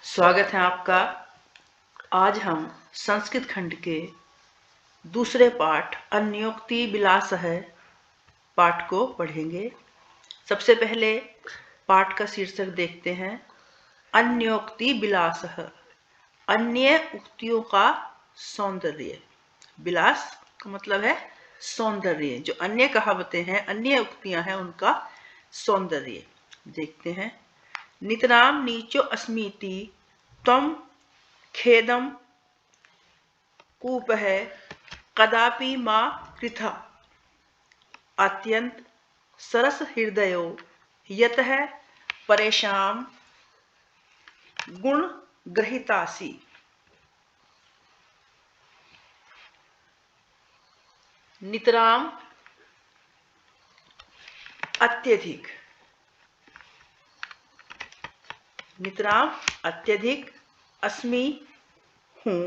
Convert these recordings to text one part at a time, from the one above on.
स्वागत है आपका। आज हम संस्कृत खंड के दूसरे पाठ अन्योक्ति विलास है पाठ को पढ़ेंगे। सबसे पहले पाठ का शीर्षक देखते हैं, अन्योक्ति विलास। अन्य उक्तियों का सौंदर्य। विलास का मतलब है सौंदर्य। जो अन्य कहावतें हैं, अन्य उक्तियां हैं, उनका सौंदर्य देखते हैं। नितराम नीचो अस्मीति त्वं खेदम कूपः कदापि मा कृथा अत्यंत सरस हृदयो यतः परेशान गुण ग्रहितासि। नितराम अत्यधिक, नितराम अत्यधिक, अस्मि हूं।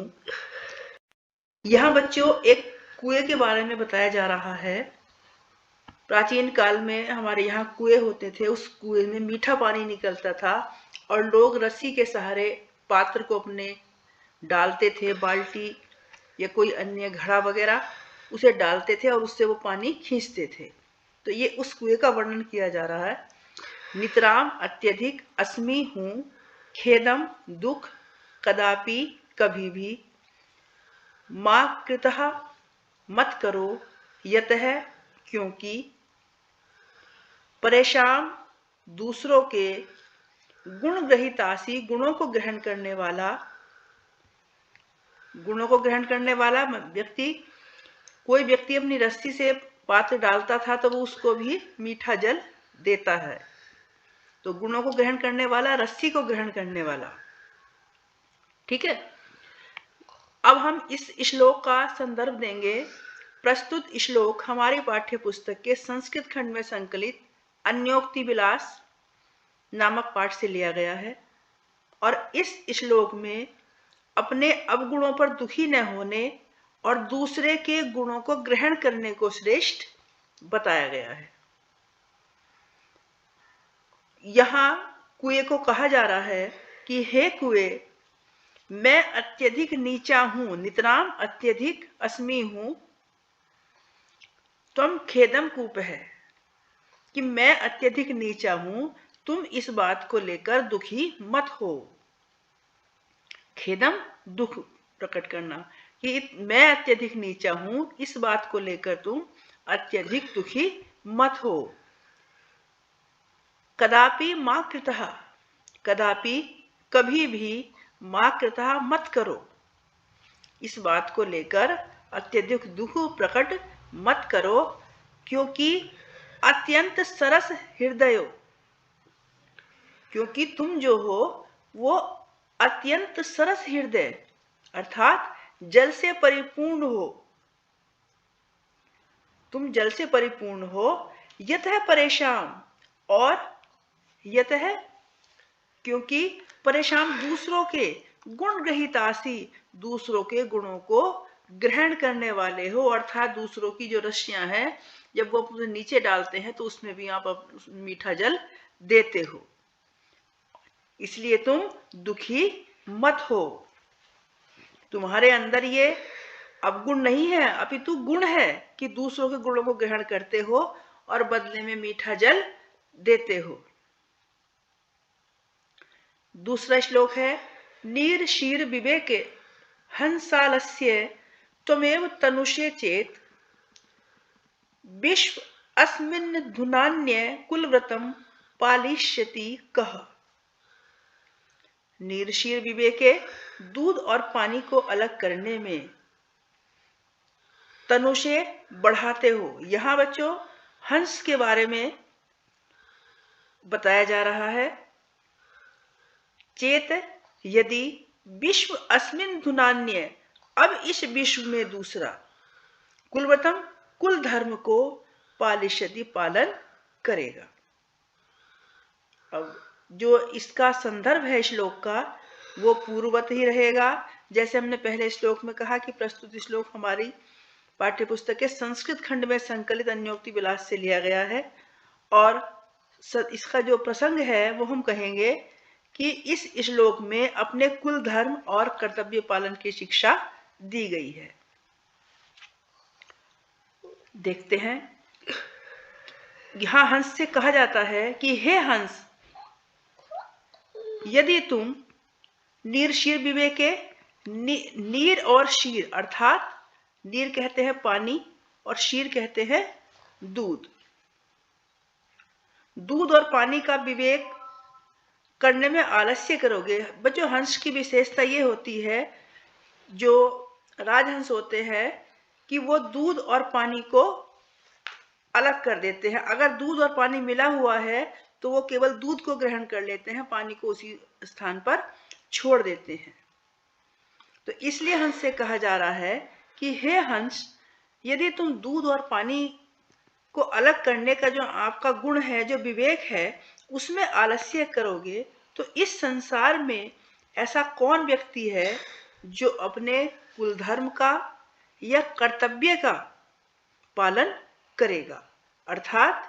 यहाँ बच्चों एक कुएं के बारे में बताया जा रहा है। प्राचीन काल में हमारे यहाँ कुएं होते थे। उस कुएं में मीठा पानी निकलता था और लोग रस्सी के सहारे पात्र को अपने डालते थे, बाल्टी या कोई अन्य घड़ा वगैरह उसे डालते थे और उससे वो पानी खींचते थे। तो ये उस कुएं का वर्णन किया जा रहा है। नितराम अत्यधिक, अस्मि हूं, खेदम दुख, कदापि कभी भी, मा कृतः मत करो, यतः क्योंकि, परेशान दूसरों के, गुण ग्रहितासी गुणों को ग्रहण करने वाला। गुणों को ग्रहण करने वाला व्यक्ति, कोई व्यक्ति अपनी रस्सी से पात्र डालता था तो वो उसको भी मीठा जल देता है। तो गुणों को ग्रहण करने वाला, रस्सी को ग्रहण करने वाला। ठीक है। अब हम इस श्लोक का संदर्भ देंगे। प्रस्तुत श्लोक हमारी पाठ्य पुस्तक के संस्कृत खंड में संकलित अन्योक्ति विलास नामक पाठ से लिया गया है और इस श्लोक में अपने अवगुणों पर दुखी न होने और दूसरे के गुणों को ग्रहण करने को श्रेष्ठ बताया गया है। यहां कुएं को कहा जा रहा है कि हे कुएं, मैं अत्यधिक नीचा हूं, नितराम अत्यधिक, अस्मि हूं, त्वं खेदम कूप है, कि मैं अत्यधिक नीचा हूं, तुम इस बात को लेकर दुखी मत हो। खेदम दुख प्रकट करना, कि मैं अत्यधिक नीचा हूं, इस बात को लेकर तुम अत्यधिक दुखी मत हो। कदापि मा कृतः, कदापि कभी भी, मा कृतः मत करो, इस बात को लेकर अत्यधिक दुख प्रकट मत करो, क्योंकि अत्यंत सरस हृदयो, क्योंकि तुम जो हो वो अत्यंत सरस हृदय अर्थात जल से परिपूर्ण हो। तुम जल से परिपूर्ण हो। यतः परेशान, और यतः क्योंकि, परेशान दूसरों के, गुण ग्रहितासी दूसरों के गुणों को ग्रहण करने वाले हो। अर्थात दूसरों की जो रस्सियां हैं, जब वो अपने नीचे डालते हैं तो उसमें भी आप मीठा जल देते हो, इसलिए तुम दुखी मत हो। तुम्हारे अंदर ये अवगुण नहीं है, अपितु गुण है कि दूसरों के गुणों को ग्रहण करते हो और बदले में मीठा जल देते हो। दूसरा श्लोक है, नीर शीर विवेके हंसालस्य त्वमेव तनुषे चेत, विश्व अस्मिन् धुनान्य कुलव्रतम पालिष्यति कह। नीर शीर विवेके, दूध और पानी को अलग करने में, तनुषे बढ़ाते हो। यहां बच्चों हंस के बारे में बताया जा रहा है। चेत यदि, विश्व अस्मिन् धुनान्य, अब इस विश्व में दूसरा, कुलव्रतम कुल धर्म को, पालिष्यति पालन करेगा। अब जो इसका संदर्भ है श्लोक का वो पूर्ववत ही रहेगा। जैसे हमने पहले श्लोक में कहा कि प्रस्तुत श्लोक हमारी पाठ्य पुस्तक के संस्कृत खंड में संकलित अन्योक्ति विलास से लिया गया है और इसका जो प्रसंग है वो हम कहेंगे कि इस श्लोक में अपने कुल धर्म और कर्तव्य पालन की शिक्षा दी गई है। देखते हैं, यहां हंस से कहा जाता है कि हे हंस, यदि तुम नीर शीर विवेके, नीर और शीर अर्थात नीर कहते हैं पानी और शीर कहते हैं दूध। दूध और पानी का विवेक करने में आलस्य करोगे। बच्चों, हंस की विशेषता ये होती है, जो राजहंस होते हैं, कि वो दूध और पानी को अलग कर देते हैं। अगर दूध और पानी मिला हुआ है तो वो केवल दूध को ग्रहण कर लेते हैं, पानी को उसी स्थान पर छोड़ देते हैं। तो इसलिए हंस से कहा जा रहा है कि हे हंस, यदि तुम दूध और पानी को अलग करने का जो आपका गुण है, जो विवेक है, उसमें आलस्य करोगे तो इस संसार में ऐसा कौन व्यक्ति है जो अपने कुल धर्म का या कर्तव्य का पालन करेगा। अर्थात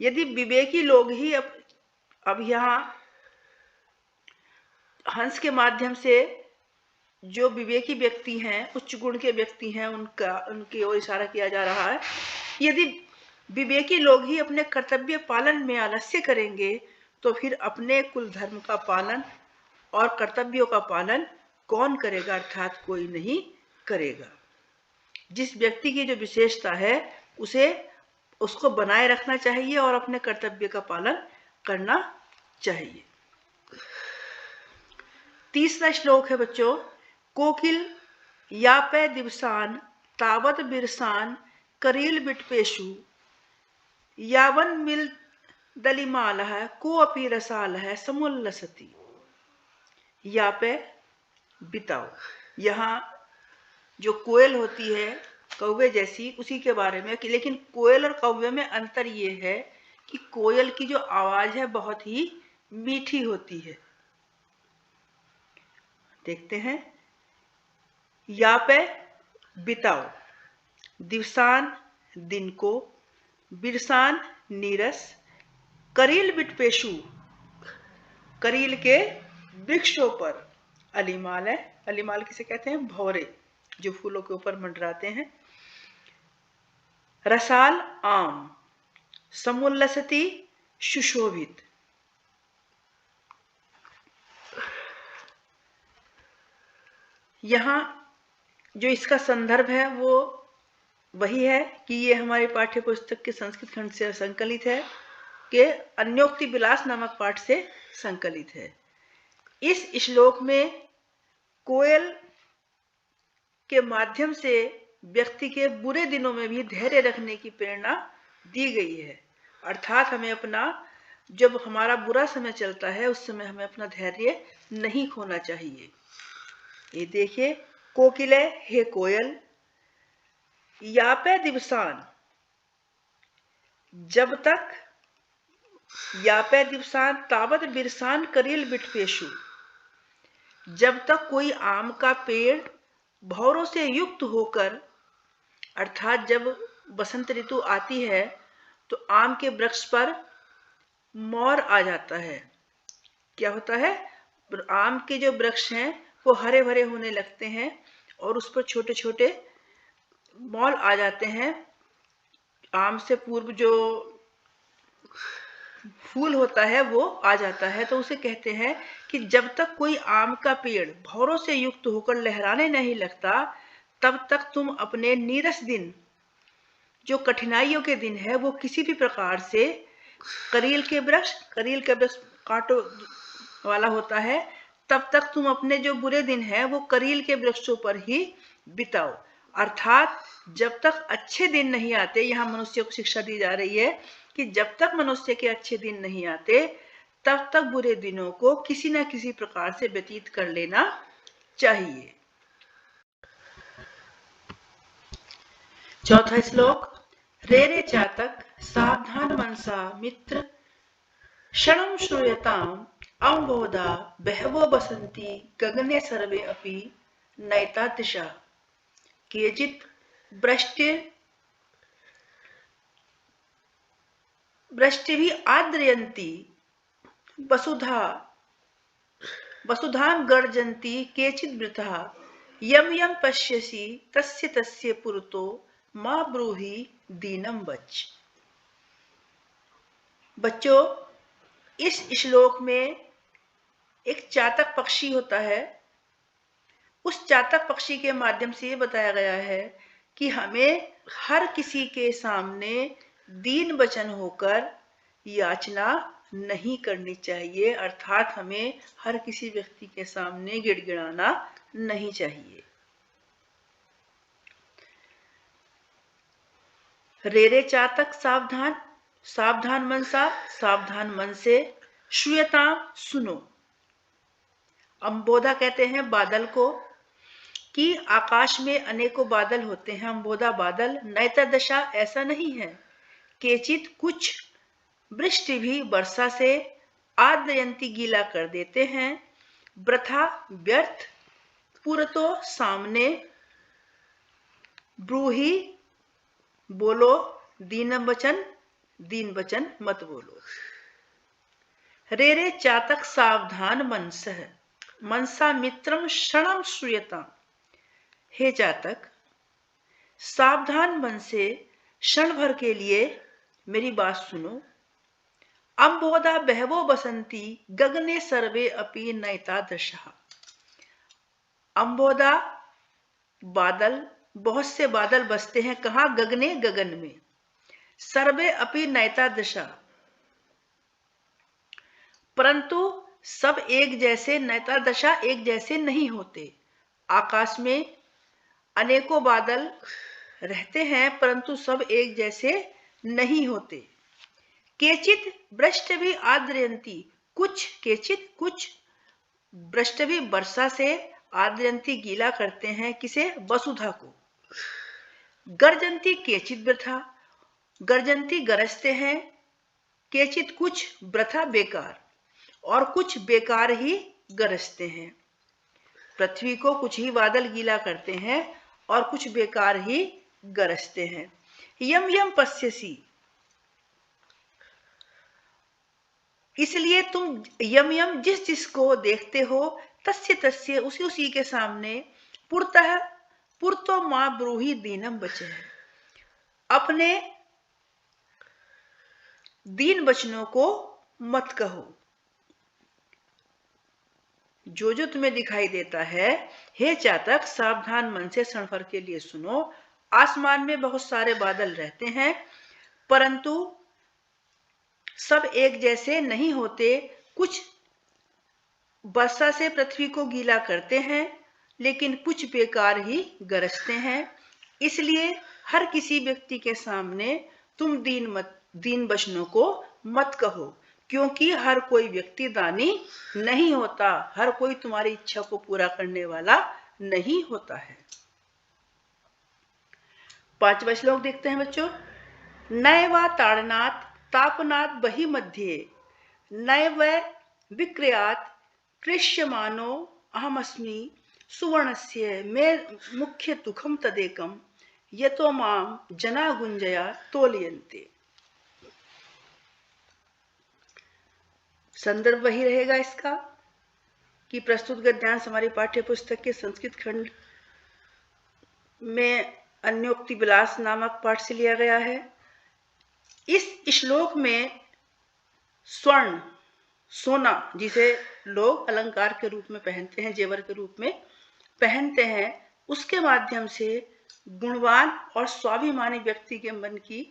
यदि विवेकी लोग ही अब यहाँ हंस के माध्यम से जो विवेकी व्यक्ति हैं, उच्च गुण के व्यक्ति हैं, उनकी ओर इशारा किया जा रहा है। यदि विवेकी लोग ही अपने कर्तव्य पालन में आलस्य करेंगे तो फिर अपने कुल धर्म का पालन और कर्तव्यों का पालन कौन करेगा, अर्थात कोई नहीं करेगा। जिस व्यक्ति की जो विशेषता है उसको बनाए रखना चाहिए और अपने कर्तव्य का पालन करना चाहिए। तीसरा श्लोक है बच्चों, कोकिल यापे दिवसान तावत बिरसान करील बिटपेशु यावन मिल दलिमाल है को अपी रसाल है समुल्लसती। यापे बिताओ, यहाँ जो कोयल होती है कौवे जैसी, उसी के बारे में कि लेकिन कोयल और कौवे में अंतर ये है कि कोयल की जो आवाज है बहुत ही मीठी होती है। देखते हैं, यापे बिताओ, दिवसान दिन को, बिरसान नीरस, करील बिटपेशु करील के वृक्षों पर, अलीमाल है, अलीमाल किसे कहते हैं, भौरे जो फूलों के ऊपर मंडराते हैं, रसाल आम, समुल्लसती सुशोभित। यहाँ जो इसका संदर्भ है वो वही है कि ये हमारे पाठ्य पुस्तक के संस्कृत खंड से संकलित है, के अन्योक्ति विलास नामक पाठ से संकलित है। इस श्लोक में कोयल के माध्यम से व्यक्ति के बुरे दिनों में भी धैर्य रखने की प्रेरणा दी गई है। अर्थात हमें अपना, जब हमारा बुरा समय चलता है उस समय हमें अपना धैर्य नहीं खोना चाहिए। ये देखिए, कोकिले हे कोयल, यापे दिवसान, जब तक, यापे दिवसान तावत बिरसान करील बिटपेशु, जब तक कोई आम का पेड़ भौरों से युक्त होकर, अर्थात जब बसंत ऋतु आती है तो आम के वृक्ष पर मोर आ जाता है। क्या होता है, आम के जो वृक्ष हैं वो हरे भरे होने लगते हैं और उस पर छोटे छोटे मोर आ जाते हैं। आम से पूर्व जो फूल होता है वो आ जाता है, तो उसे कहते हैं कि जब तक कोई आम का पेड़ भौरों से युक्त होकर लहराने नहीं लगता तब तक तुम अपने नीरस दिन, जो कठिनाइयों के दिन है, वो किसी भी प्रकार से करील के वृक्ष कांटों वाला होता है, तब तक तुम अपने जो बुरे दिन है वो करील के वृक्षों पर ही बिताओ। अर्थात जब तक अच्छे दिन नहीं आते, यहाँ मनुष्य को शिक्षा दी जा रही है कि जब तक मनुष्य के अच्छे दिन नहीं आते तब तक बुरे दिनों को किसी न किसी प्रकार से व्यतीत कर लेना चाहिए। चौथा श्लोक, रे रे चातक सावधान मनसा मित्र क्षणं श्रूयताम अम्बोधा बहवो बसंती गगने सर्वे अपि नैता दिशा केचित् वृष्टिभिः आद्रयन्ति वसुधा वसुधां गर्जन्ति केचित् वृथा यम यम पश्यसि तस्य तस्य पुरतो मा ब्रूहि दीनम वच। बच्चों, इस श्लोक में एक चातक पक्षी होता है। उस चातक पक्षी के माध्यम से ये बताया गया है कि हमें हर किसी के सामने दीन वचन होकर याचना नहीं करनी चाहिए, अर्थात हमें हर किसी व्यक्ति के सामने गिड़गिड़ाना नहीं चाहिए। रे रे चातक सावधान, सावधान मनसा, सावधान मन से, श्रूयताम सुनो। अंबोधा कहते हैं बादल को कि आकाश में अनेकों बादल होते हैं। अंबोधा बादल, नैतर दशा ऐसा नहीं है। केचित कुछ, वृष्टि भी वर्षा से, आद्रयंती गीला कर देते हैं, वृथा व्यर्थ, पुरतो सामने, ब्रूहि बोलो, दीनम वचन, दीन वचन मत बोलो। रे रे चातक सावधान मनसः, मनसा मित्रम क्षणम श्रूयताम्। हे चातक, सावधान मन से क्षण भर के लिए मेरी बात सुनो। अंबोधा बहवो बसंती गगने सर्वे अपि नैतादृशः। अंबोधा बादल, बहुत से बादल बसते हैं। कहाँ? गगने, गगन में। सर्वे अपि नैतादृशः, परंतु सब एक जैसे, नैतादशा एक जैसे नहीं होते। आकाश में अनेकों बादल रहते हैं परंतु सब एक जैसे नहीं होते। केचित वृष्टि भी आद्रयंती, कुछ केचित कुछ वृष्टि भी वर्षा से, आद्रयंती गीला करते हैं। किसे? वसुधा को। गर्जंती केचित वृथा, गर्जंती गरजते हैं। केचित कुछ वृथा बेकार, और कुछ बेकार ही गरजते हैं। पृथ्वी को कुछ ही बादल गीला करते हैं और कुछ बेकार ही गरजते हैं। यम यम पश्यसि, इसलिए तुम यम यम जिस जिसको देखते हो, तस्य तस्य उसी उसी के सामने, पुरतः पुरतो मां ब्रूहि दीनम वचः, अपने दीन वचनों को मत कहो। जो जो तुम्हें दिखाई देता है, हे चातक, सावधान मन से क्षण भर के लिए सुनो। आसमान में बहुत सारे बादल रहते हैं परंतु सब एक जैसे नहीं होते। कुछ वर्षा से पृथ्वी को गीला करते हैं लेकिन कुछ बेकार ही गरजते हैं। इसलिए हर किसी व्यक्ति के सामने तुम दीन वचनों को मत कहो, क्योंकि हर कोई व्यक्ति दानी नहीं होता, हर कोई तुम्हारी इच्छा को पूरा करने वाला नहीं होता है। 5वां श्लोक देखते हैं बच्चों। नैवा ताड़नात् तापनात् बहि मध्ये, नैव विक्रियात् कृष्यमानो अहमस्मि सुवर्णस्य मे मुख्य दुखम तदेकम यतो माम जना गुंजया तोलयन्ते। संदर्भ वही रहेगा इसका कि प्रस्तुत गद्यांश हमारी पाठ्य पुस्तक के संस्कृत खंड में अन्योक्ति विलास नामक पाठ से लिया गया है। इस श्लोक में स्वर्ण, सोना, जिसे लोग अलंकार के रूप में पहनते हैं, जेवर के रूप में पहनते हैं, उसके माध्यम से गुणवान और स्वाभिमानी व्यक्ति के मन की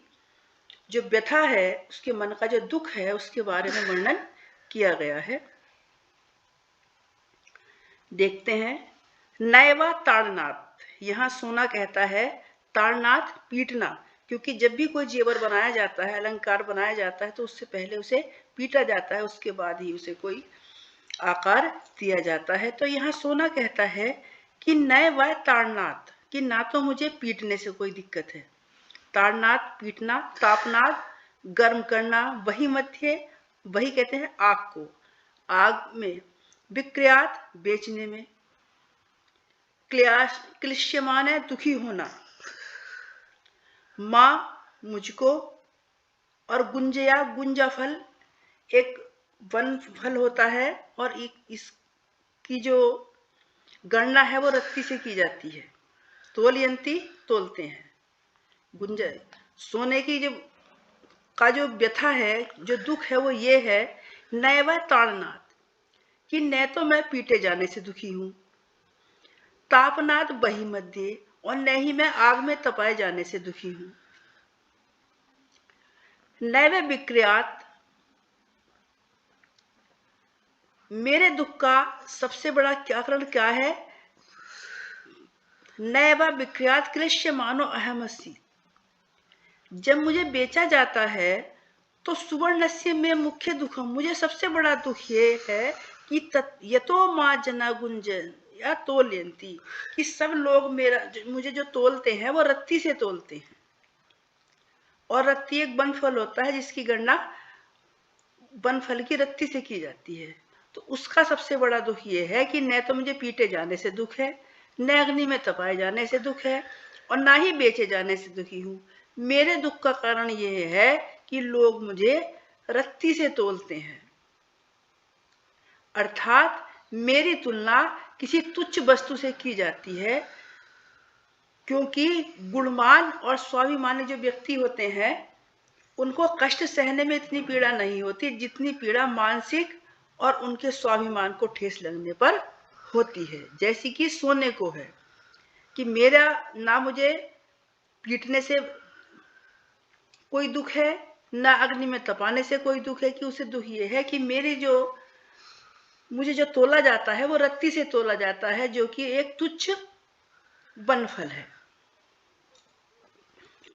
जो व्यथा है, उसके मन का जो दुख है, उसके बारे में वर्णन किया गया है। देखते हैं। नैवा ताड़नाथ, यहां सोना कहता है, ताड़नाथ पीटना, क्योंकि जब भी कोई जेवर बनाया जाता है, अलंकार बनाया जाता है, तो उससे पहले उसे पीटा जाता है, उसके बाद ही उसे कोई आकार दिया जाता है। तो यहाँ सोना कहता है कि नैवा ताड़नाथ, कि ना तो मुझे पीटने से कोई दिक्कत है। ताड़नाथ पीटना, तापनाथ गर्म करना, वही मध्य, वही कहते हैं आग को, आग में, विक्रियात बेचने में, क्लिश्यमान है दुखी होना, मां मुझको, और गुंजया, गुंजा फल एक वन फल होता है और इस की जो गणना है वो रत्ती से की जाती है। तोलयंती तोलते हैं। गुंजन सोने की जो का जो व्यथा है, जो दुख है, वो ये है नैव ताड़नाथ, कि न तो मैं पीटे जाने से दुखी हूं, तापनाथ बही मध्य, और न ही मैं आग में तपाए जाने से दुखी हूं, नैव विक्रियात, मेरे दुख का सबसे बड़ा कारण क्या है, नैव विक्रियात क्लिश्य मानो अहमसी, जब मुझे बेचा जाता है तो सुवर्णस्य में मुख्य दुख, मुझे सबसे बड़ा दुख ये है कि यतो मां जना गुंजन या तोलयंती, कि सब लोग मुझे जो तोलते हैं वो रत्ती से तोलते हैं, और रत्ती एक बनफल होता है जिसकी गणना बनफल की रत्ती से की जाती है। तो उसका सबसे बड़ा दुख ये है कि न तो मुझे पीटे जाने से दुख है, न अग्नि में तपाए जाने से दुख है, और ना ही बेचे जाने से दुखी हूं। मेरे दुख का कारण ये है कि लोग मुझे रत्ती से तोलते हैं, अर्थात मेरी तुलना किसी तुच्छ वस्तु से की जाती है, क्योंकि गुणवान और स्वाभिमानी जो व्यक्ति होते हैं उनको कष्ट सहने में इतनी पीड़ा नहीं होती जितनी पीड़ा मानसिक और उनके स्वाभिमान को ठेस लगने पर होती है। जैसी कि सोने को है कि मेरा ना मुझे पीटने से कोई दुख है, ना अग्नि में तपाने से कोई दुख है, कि उसे दुख ये है कि मुझे जो तोला जाता है वो रत्ती से तोला जाता है, जो कि एक तुच्छ बनफल है।